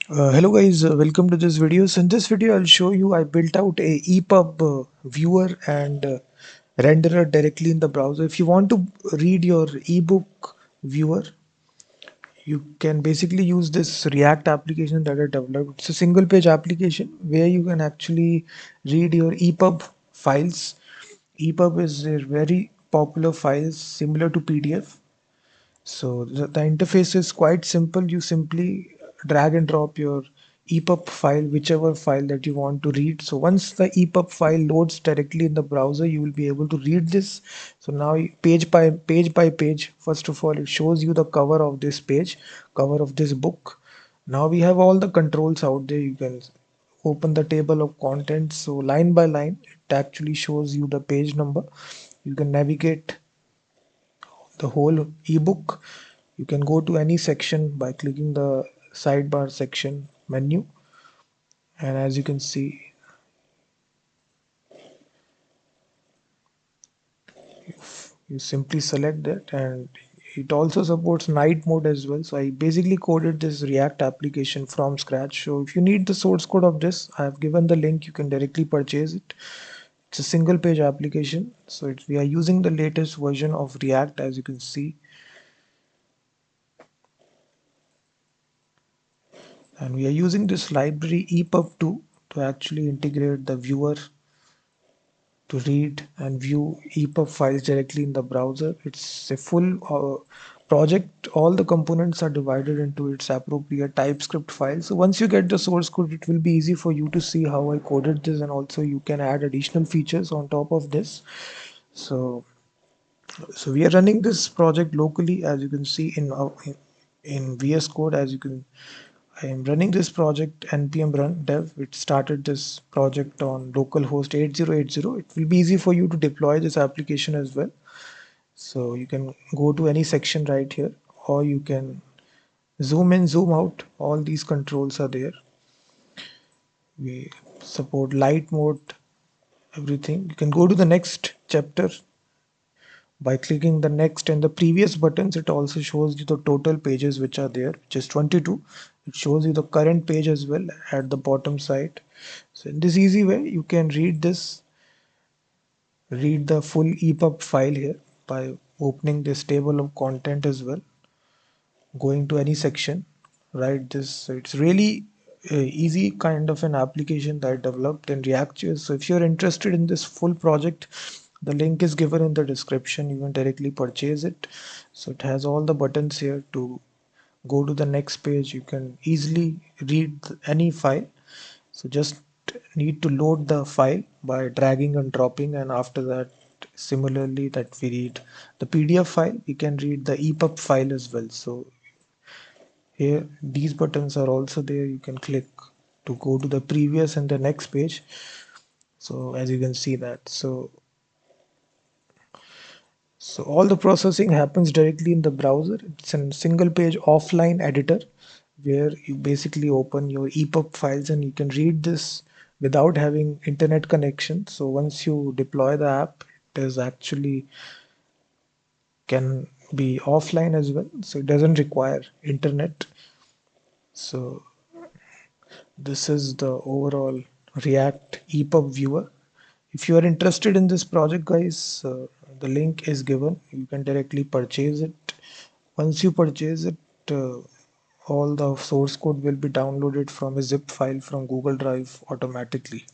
Hello guys, welcome to this video. So in this video, I'll show you I built out a EPUB viewer and renderer directly in the browser. If you want to read your ebook viewer, you can basically use this React application that I developed. It's a single page application where you can actually read your EPUB files. EPUB is a very popular files similar to PDF. So the interface is quite simple. You simply drag and drop your EPUB file, whichever file that you want to read. So once the EPUB file loads directly in the browser, you will be able to read this. So now page by page, first of all, it shows you the cover of this page, cover of this book. Now we have all the controls out there. You can open the table of contents. So line by line, it actually shows you the page number. You can navigate the whole ebook. You can go to any section by clicking the sidebar section menu, and as you can see, you simply select that, and it also supports night mode as well. So I basically coded this React application from scratch. So if you need the source code of this, I have given the link. You can directly purchase it. It's a single page application, so we are using the latest version of React, as you can see. And we are using this library EPUB2 to actually integrate the viewer to read and view EPUB files directly in the browser. It's a full project. All the components are divided into its appropriate TypeScript files. So once you get the source code, it will be easy for you to see how I coded this, and also you can add additional features on top of this. So, so we are running this project locally, as you can see in VS Code. As you can, I am running this project npm run dev. It started this project on localhost 8080. It will be easy for you to deploy this application as well. So you can go to any section right here, or you can zoom in, zoom out. All these controls are there. We support light mode, everything. You can go to the next chapter by clicking the next and the previous buttons. It also shows you the total pages which are there, which is 22. It shows you the current page as well at the bottom side. So in this easy way, you can read the full EPUB file here by opening this table of content as well, going to any section, write this. So it's really easy kind of an application that I developed in React.js. So if you're interested in this full project, the link is given in the description. You can directly purchase it. So it has all the buttons here to go to the next page. You can easily read any file. So just need to load the file by dragging and dropping, and after that, similarly that we read the PDF file, we can read the EPUB file as well. So here these buttons are also there. You can click to go to the previous and the next page. So as you can see that, so all the processing happens directly in the browser. It's a single page offline editor where you basically open your EPUB files and you can read this without having internet connection. So once you deploy the app, it is actually can be offline as well. So it doesn't require internet. So this is the overall React EPUB viewer. If you are interested in this project, guys, the link is given. You can directly purchase it. Once you purchase it, uh, all the source code will be downloaded from a zip file from Google Drive automatically.